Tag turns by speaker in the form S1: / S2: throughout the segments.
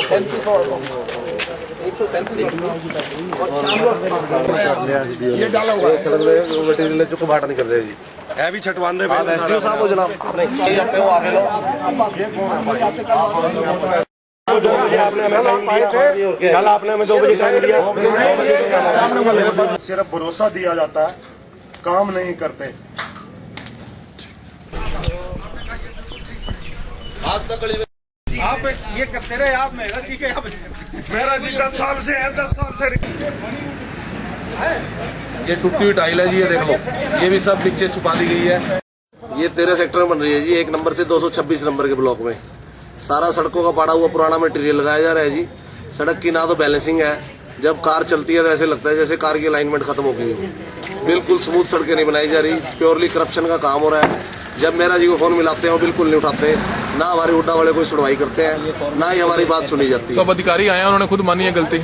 S1: ये डाला हुआ मटेरियल जो बाहर निकल रहे जी है भी छटवाने एसडीओ साहब हो जनाब आगे लो आपने कल आपने हमें 2 बजे टाइम दिया।
S2: सिर्फ भरोसा दिया जाता है, काम नहीं करते।
S1: आज तक आप ये करते रहे, आप मेरा जी के मेरा जी 10 साल से है, 10 साल से
S3: ये टूटी हुई टाइल है जी, ये देख लो, ये भी सब नीचे छुपा दी गई है। ये 13 सेक्टर में बन रही है जी, 1 नंबर से 226 नंबर के ब्लॉक में। सारा सड़कों का पड़ा हुआ पुराना मटेरियल लगाया जा रहा है जी। सड़क की ना तो बैलेंसिंग है, जब कार चलती है तो ऐसे लगता है जैसे कार की अलाइनमेंट खत्म हो गई है। बिल्कुल स्मूथ सड़कें नहीं बनाई जा रही, प्योरली करप्शन का काम हो रहा है। जब मेरा जी को फोन मिलाते हैं वो बिल्कुल नहीं उठाते, ना हमारे हुड्डा वाले कोई सुनवाई करते हैं, ना ही हमारी बात सुनी जाती है।
S4: तो अब अधिकारी आए, उन्होंने खुद मानी है गलती,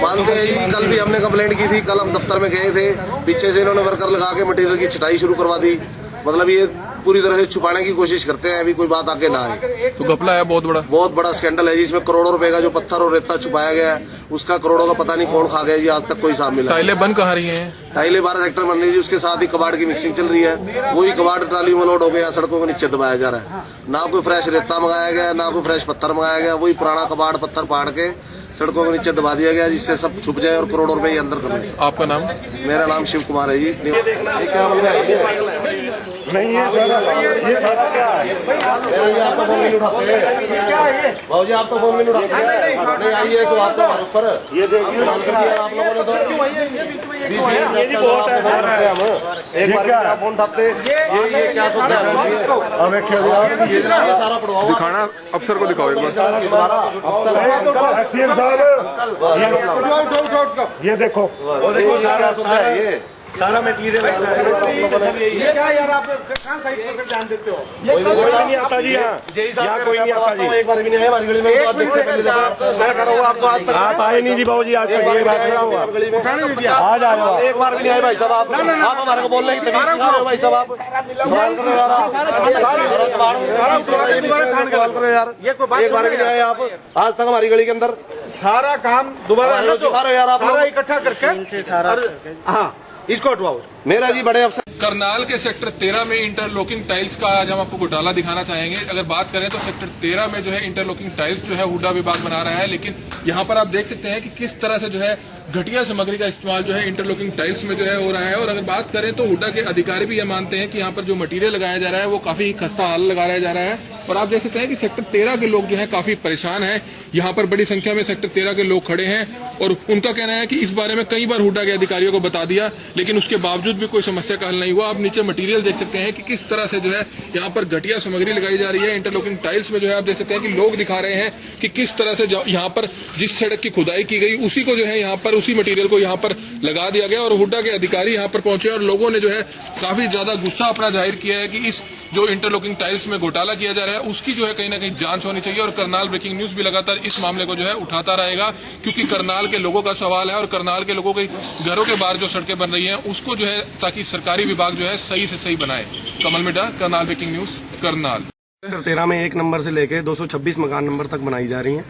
S3: मानते हैं जी। कल भी हमने कंप्लेंट की थी, कल हम दफ्तर में गए थे, पीछे से इन्होंने वर्कर लगा के मटेरियल की छटाई शुरू करवा दी। मतलब ये पूरी तरह से छुपाने की कोशिश करते हैं, अभी कोई बात आगे ना आए।
S4: तो घपला है, बहुत बड़ा
S3: स्कैंडल है जी। इसमें करोड़ों रुपए का जो पत्थर और रेता छुपाया गया है, उसका करोड़ों का पता नहीं कौन खा गया जी, आज तक कोई साफ मिला।
S4: टाइलें बन कहाँ रही हैं?
S3: टाइलें 12 सेक्टर बन रही है, उसके साथ ही कबाड़ की मिक्सिंग चल रही है। वही कबाड़ ट्राली में लोड हो गया, सड़कों के नीचे दबाया जा रहा है। ना कोई फ्रेश रेता मंगाया गया, ना कोई फ्रेश पत्थर मंगाया गया, वही पुराना कबाड़ पत्थर पाड़ के सड़कों के नीचे दबा दिया गया, जिससे सब छुप जाए और करोड़ों रुपए अंदर कर ले।
S4: आपका नाम?
S3: मेरा नाम शिव कुमार है जी।
S1: नहीं है सर, ये सारा क्या है?
S3: आप तो फोन नहीं उठाते हैं भाजी, आप तो फोन नहीं उठाते हैं। नहीं आइए इस बात हमारे ऊपर, ये देखिए आप लोगों ने तो एक बार क्या फोन उठाते, ये क्या सोचते हैं? सारा पढ़वाओ,
S4: दिखाना अफसर को, दिखाओ एक बार।
S1: ये देखो
S3: क्या सोचता है ये
S1: सारा मटेरियल ये क्या यार, आप कहाँ साइड पर ध्यान देते हो? कोई नहीं आता जी, यहाँ कोई नहीं आता जी।
S3: एक बार भी नहीं है हमारी गली में।
S1: मैं कर रहा हूँ आपको, आज तक आप आए नहीं जी बाबू जी, आज तक ये बात आज आए,
S3: एक बार भी नहीं आए भाई साहब। आप हमारे को बोल रहे हैं भाई साहब, आप यार, ये एक बार भी नहीं आए आप आज तक हमारी गली के अंदर।
S1: सारा काम दोबारा
S3: यार आप
S1: सारा इकट्ठा करके हाँ इसको हटवाओ।
S3: मेरा जी बड़े अफसर।
S4: करनाल के सेक्टर 13 में इंटरलॉकिंग टाइल्स का आज हम आपको घोटाला दिखाना चाहेंगे। अगर बात करें तो सेक्टर 13 में जो है इंटरलॉकिंग टाइल्स जो है हुड्डा विभाग बना रहा है, लेकिन यहाँ पर आप देख सकते हैं कि किस तरह से जो है घटिया सामग्री का इस्तेमाल जो है इंटरलॉकिंग टाइल्स में जो है हो रहा है। और अगर बात करें तो हुड्डा के अधिकारी भी ये मानते हैं कि यहाँ पर जो मटीरियल लगाया जा रहा है वो काफी खस्ता हाल लगाया जा रहा है। और आप देख सकते हैं कि सेक्टर 13 के लोग जो है काफी परेशान हैं। यहाँ पर बड़ी संख्या में सेक्टर 13 के लोग खड़े हैं और उनका कहना है कि इस बारे में कई बार हुड्डा के अधिकारियों को बता दिया, लेकिन उसके बावजूद भी कोई समस्या का हल नहीं हुआ। आप नीचे मटेरियल देख सकते हैं कि किस तरह से जो है यहाँ पर घटिया सामग्री लगाई जा रही है। इंटरलॉकिंग टाइल्स में जो है आप देख सकते हैं कि लोग दिखा रहे हैं कि किस तरह से यहाँ पर जिस सड़क की खुदाई की गई उसी को जो है यहाँ पर उसी मटेरियल को यहाँ पर लगा दिया गया। और हुड्डा के अधिकारी यहाँ पर पहुंचे और लोगों ने जो है काफी ज्यादा गुस्सा अपना जाहिर किया है कि इस जो इंटरलॉकिंग टाइल्स में घोटाला किया जा रहा है उसकी जो है कहीं ना कहीं जांच होनी चाहिए। और करनाल ब्रेकिंग न्यूज भी लगातार इस मामले को जो है उठाता रहेगा, क्योंकि करनाल के लोगों का सवाल है और करनाल के लोगों के घरों के बाहर जो सड़कें बन रही हैं उसको जो है ताकि सरकारी विभाग जो है सही से सही बनाए। कमल मिडा, करनाल ब्रेकिंग न्यूज, करनाल।
S3: 13 में 1 नंबर से लेके 226 मकान नंबर तक बनाई जा रही हैं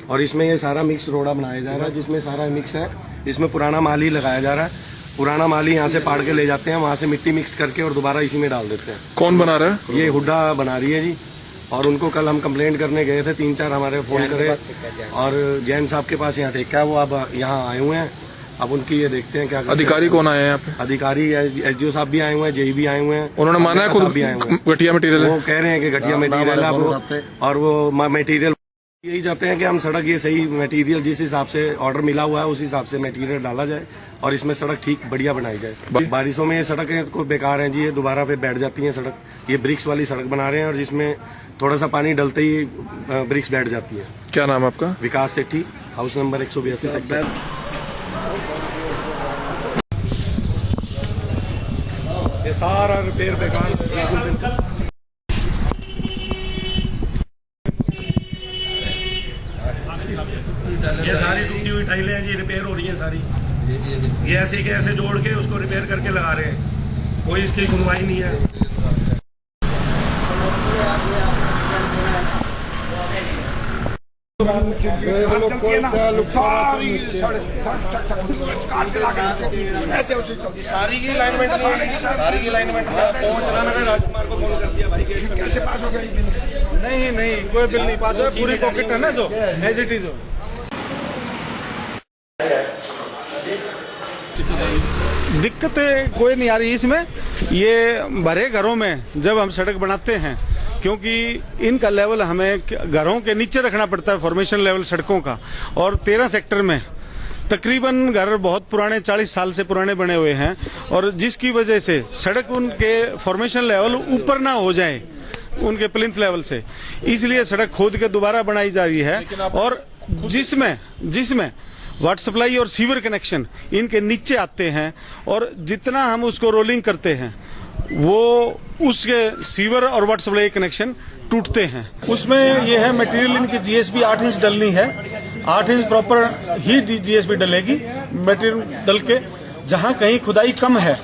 S3: और इसमें ये सारा मिक्स रोड़ा बनाया जा रहा है, जिसमें सारा मिक्स है। इसमें पुराना माल ही लगाया जा रहा है, पुराना माल ही यहाँ से पाड़ के ले जाते हैं, वहाँ से मिट्टी मिक्स करके और दोबारा इसी में डाल देते हैं।
S4: कौन बना रहा है?
S3: ये हुड्डा बना रही है जी। और उनको कल हम कंप्लेंट करने गए थे, 3-4 हमारे फोन करे और जैन साहब के पास यहाँ ठेका है, वो अब यहाँ आए हुए हैं। अब उनकी ये देखते हैं क्या
S4: अधिकारी कौन आए हैं यहाँ पे?
S3: अधिकारी एसडीओ साहब भी आए हुए हैं, जेई भी आए हुए हैं।
S4: उन्होंने माना है खुद घटिया मटेरियल है?
S3: वो कह रहे हैं कि घटिया मटेरियल है और वो मटेरियल यही चाहते हैं कि हम सड़क ये सही मटेरियल जिस हिसाब से ऑर्डर मिला हुआ है उस हिसाब से मटेरियल डाला जाए और इसमें सड़क ठीक बढ़िया बनाई जाए। बारिशों में ये सड़कें को बेकार हैं जी, ये दोबारा फिर बैठ जाती हैं सड़क। ये ब्रिक्स वाली सड़क बना रहे हैं और जिसमें थोड़ा सा पानी डलते ही ब्रिक्स बैठ जाती है।
S4: क्या नाम है आपका?
S3: विकास सेठी, हाउस नंबर 182 सेक्टर।
S1: ये सारा रिपेयर बेकार, बिल्कुल ये सारी टूटी हुई टाइलें हैं जी, रिपेयर हो रही हैं सारी। ये ऐसे के ऐसे जोड़ के उसको रिपेयर करके लगा रहे हैं, कोई इसकी सुनवाई नहीं है।
S3: सारी की अलाइनमेंट सारी की अलाइनमेंट पहुंचना मैंने राजकुमार को फोन कर दिया भाई कैसे पास हो गई।
S2: नहीं कोई बिल नहीं पास है, पूरी पॉकेट है ना जो एज इट इज। दिक्कतें कोई नहीं आ रही इसमें। ये भरे घरों में जब हम सड़क बनाते हैं, क्योंकि इनका लेवल हमें घरों के नीचे रखना पड़ता है, फॉर्मेशन लेवल सड़कों का, और 13 सेक्टर में तकरीबन घर बहुत पुराने 40 साल से पुराने बने हुए हैं, और जिसकी वजह से सड़क उनके फॉर्मेशन लेवल ऊपर ना हो जाए उनके प्लिंथ लेवल से, इसलिए सड़क खोद के दोबारा बनाई जा रही है। और जिसमें वाटर सप्लाई और सीवर कनेक्शन इनके नीचे आते हैं, और जितना हम उसको रोलिंग करते हैं वो उसके सीवर और वाटर सप्लाई कनेक्शन टूटते हैं। उसमें यह है मटेरियल इनकी जीएसबी 8 इंच डलनी है, 8 इंच प्रॉपर ही जीएसबी डलेगी। मटेरियल डल के जहां कहीं खुदाई कम है,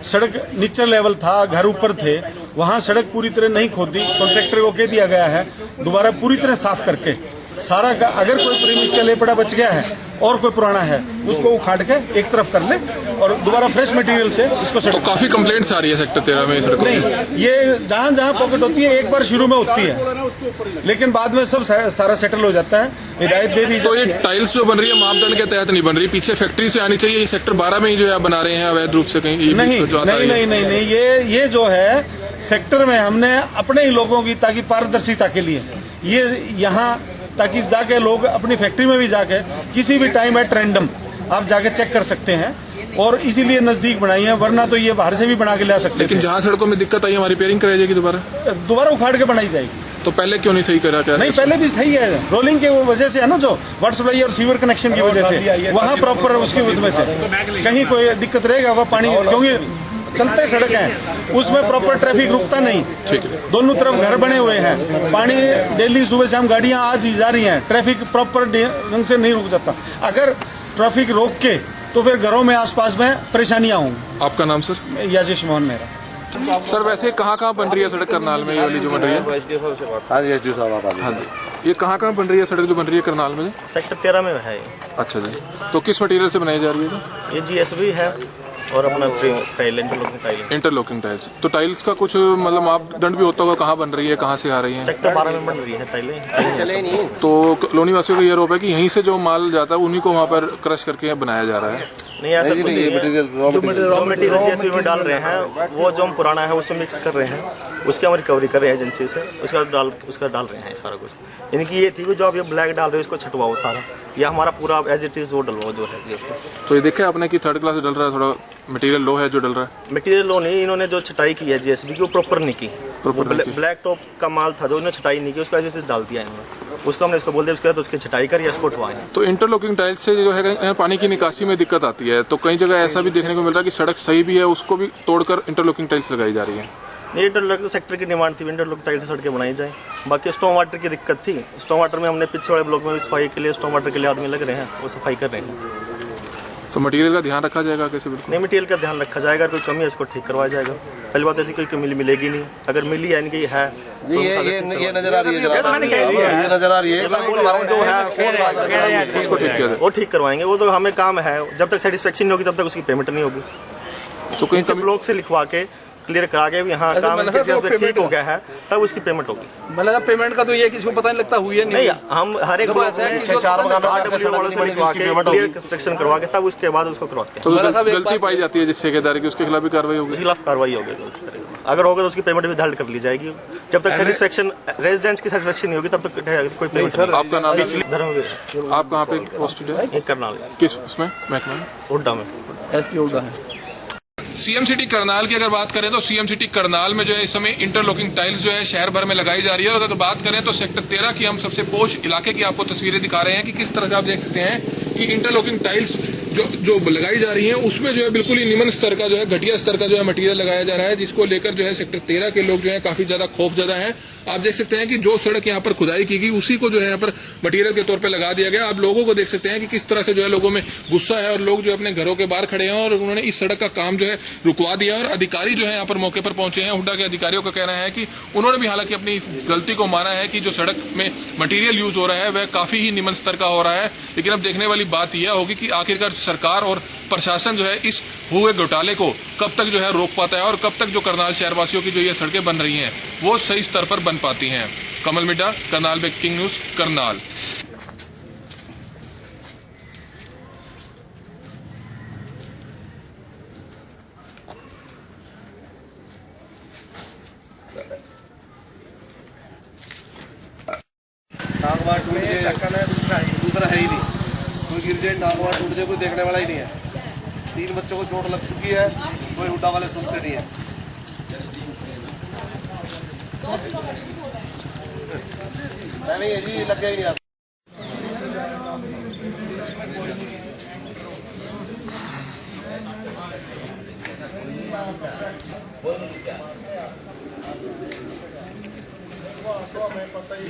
S2: सड़क नीचे लेवल था, घर ऊपर थे, वहां सड़क पूरी तरह नहीं खोदी, कॉन्ट्रैक्टर को कह दिया गया है दोबारा पूरी तरह साफ करके सारा, अगर कोई प्रीमिक्स का लेपड़ा बच गया है और कोई पुराना है उसको उखाड़ के एक तरफ कर ले और दोबारा फ्रेश मटेरियल से उसको
S4: तो काफी कंप्लेंट्स आ रही है सेक्टर 13 में सड़कों
S2: नहीं, ये जहां जहां पॉकेट होती है एक बार शुरू में होती है, लेकिन बाद में सब सारा सेटल हो जाता है, हिदायत दे दी
S4: तो ये
S2: जाती है।
S4: टाइल्स जो बन रही है मापदंड के तहत नहीं बन रही, पीछे फैक्ट्री से आनी चाहिए। ये सेक्टर 12 में ही जो है बना रहे हैं अवैध रूप से कहीं
S2: नहीं, ये जो है सेक्टर में हमने अपने ही लोगों की, ताकि पारदर्शिता के लिए ये यहाँ, ताकि जाके लोग अपनी फैक्ट्री में भी जाके किसी भी टाइम एट रैंडम आप जाके चेक कर सकते हैं, और इसीलिए नजदीक बनाई है, वरना तो ये बाहर से भी बना के ला सकते।
S4: लेकिन जहाँ सड़कों में दिक्कत आई, हमारी रिपेयरिंग कराई जाएगी दोबारा
S2: उखाड़ के बनाई जाएगी।
S4: तो पहले क्यों नहीं सही करा? क्या
S2: नहीं, पहले भी सही है, रोलिंग की वजह से है ना, जो वाटर सप्लाई और सीवर कनेक्शन की वजह से वहाँ प्रॉपर उसकी वजह से कहीं कोई दिक्कत रहेगा होगा पानी, क्योंकि चलते सड़क है उसमें प्रॉपर ट्रैफिक रुकता नहीं, दोनों तरफ घर बने हुए हैं, पानी डेली सुबह शाम गाड़ियां आज जा रही हैं, ट्रैफिक प्रॉपर ढंग से नहीं रुक जाता। अगर ट्रैफिक रोक के तो फिर घरों में आसपास में परेशानियां होंगी।
S4: आपका नाम सर?
S2: याजिश मोहन मेरा।
S4: सर वैसे कहाँ बन रही है सड़क करनाल में, ये वाली जो बन रही है?
S3: हाँ जी एसडीओ साहब।
S4: हाँ जी, ये कहाँ बन रही है सड़क जो बन रही है करनाल में?
S5: सेक्टर 13 में है।
S4: अच्छा जी, तो किस मटेरियल से बनाई जा रही है?
S5: ये जीएसबी है और अपना टाइल,
S4: इंटरलॉकिंग टाइल्स। तो टाइल्स का कुछ मतलब मापदंड भी होता होगा, कहाँ बन रही है, कहाँ से आ रही है?
S5: सेक्टर 12 में बन रही है टाइलें।
S4: तो कॉलोनी वासियों का ये आरोप है कि यहीं से जो माल जाता है उन्हीं को वहाँ पर क्रश करके बनाया जा रहा है।
S5: नहीं, ऐसा कुछ नहीं है। रॉ मटेरियल जीएसबी में डाल रहे हैं, वो जो हम पुराना है उसमें मिक्स कर रहे हैं, उसकी हम रिकवरी कर रहे हैं एजेंसी से, उसका डाल रहे हैं सारा कुछ। यानी कि ये थी कि जो आप ये ब्लैक डाल रहे हो इसको छटवाओ सारा, ये हमारा पूरा एज इट इज वो डलवाओ जो है जीएसबी।
S4: तो ये देखा आपने कि 3rd क्लास डल रहा है, थोड़ा मटेरियल लो है जो डल रहा है?
S5: मटेरियल लो नहीं, इन्होंने जो छटाई की है जीएसबी की वो प्रॉपर नहीं की, ब्लैक टॉप का माल था जो इन्होंने छटाई नहीं की, उसको एज इट इज डाल दिया इन्होंने, उसको हमने इसको बोल दिया उसके बाद उसकी छटाई कर या इसको उठवाएं।
S4: तो इंटरलॉकिंग टाइल्स से जो है पानी की निकासी में दिक्कत आती है, तो कई जगह ऐसा भी देखने को मिल रहा है कि सड़क सही भी है उसको भी तोड़कर इंटरलॉकिंग टाइल्स लगाई जा रही है।
S5: ये इंटरलॉक सेक्टर की डिमांड थी, इंटरलॉक टाइल से सड़कें बनाई जाए। बाकी स्टॉर्म वाटर की दिक्कत थी, स्टॉर्म वाटर में हमने पीछे वाले ब्लॉक में सफाई के लिए स्टॉर्म वाटर के लिए आदमी लग रहे हैं, वो सफाई कर रहे हैं।
S4: तो मटेरियल का ध्यान रखा जाएगा कैसे? बिल्कुल
S5: नहीं, मटेरियल का ध्यान रखा जाएगा, कोई कमी है इसको ठीक करवाया जाएगा। पहली बात ऐसी कोई कमी मिलेगी नहीं, अगर मिली यानी कि है
S3: ये नजर आ रही है, ये नजर आ रही है,
S5: जो है
S4: उसको ठीक किया जाए,
S5: वो ठीक करवाएंगे। वो तो हमें काम है, जब तक सेटिस्फेक्शन नहीं होगी तब तक उसकी पेमेंट नहीं होगी।
S4: तो कहीं सब
S5: ब्लॉक से लिखवा के क्लियर करा के भी हाँ काम ठीक हो गया है तब उसकी पेमेंट होगी।
S6: मतलब पेमेंट का तो ये किसी को पता नहीं लगता हुई है
S5: नहीं, हम हर एक कंस्ट्रक्शन करवा के तब उसके बाद उसको करवाते हैं।
S4: तो गलती पाई जाती है जिस ठेकेदार की, उसके खिलाफ भी कार्रवाई होगी?
S5: उसके खिलाफ कार्रवाई होगी, अगर होगा तो उसकी पेमेंट भी धाड़ कर ली जाएगी। जब तक सेटिस्फेक्शन रेजिडेंट की सेटिस्फेक्शन नहीं होगी तब तक कोई पेमेंट नहीं।
S4: आपका नाम?
S5: धर्मवीर।
S4: आप कहाँ पे पोस्टेड है?
S5: करनाल।
S4: किस उसमें महकमा में?
S5: हुड्डा में।
S6: हुड्डा है।
S4: सीएम सिटी करनाल की अगर बात करें तो सीएम सिटी करनाल में जो है इस समय इंटरलॉकिंग टाइल्स जो है शहर भर में लगाई जा रही है। और अगर बात करें तो सेक्टर 13 की हम सबसे पोश इलाके की आपको तस्वीरें दिखा रहे हैं कि किस तरह से आप देख सकते हैं कि इंटरलॉकिंग टाइल्स जो लगाई जा रही है उसमें जो है बिल्कुल ही निम्न स्तर का जो है घटिया स्तर का जो है मटेरियल लगाया जा रहा है, जिसको लेकर जो है सेक्टर 13 के लोग जो है काफी ज्यादा खौफजदा हैं। आप देख सकते हैं कि जो सड़क यहाँ पर खुदाई की गई उसी को जो है यहाँ पर मटेरियल के तौर पे लगा दिया गया। आप लोगों को देख सकते हैं कि किस तरह से जो है लोगों में गुस्सा है और लोग जो अपने घरों के बाहर खड़े हैं और उन्होंने इस सड़क का काम जो है रुकवा दिया। और अधिकारी जो है यहाँ पर मौके पर पहुंचे हैं। हुड्डा के अधिकारियों का कहना है कि उन्होंने भी हालांकि अपनी इस गलती को माना है कि जो सड़क में मटेरियल यूज हो रहा है वह काफी ही निम्न स्तर का हो रहा है। लेकिन अब देखने वाली बात यह होगी कि आखिरकार सरकार और प्रशासन जो है इस हुए घोटाले को कब तक जो है रोक पाता है और कब तक जो करनाल शहरवासियों की जो ये सड़कें बन रही हैं वो सही स्तर पर बन पाती हैं। कमल मिड्डा, करनाल ब्रेकिंग न्यूज, करनाल।
S3: टांग वार टूट जाए, दूसरा है ही नहीं, कोई गिर जाए टांग वार टूट जाए कोई देखने वाला ही नहीं है। 3 बच्चों को चोट लग चुकी है, कोई हुड्डा वाले सुनते नहीं है। नहीं है जी, लग गया ही नहीं। पता ही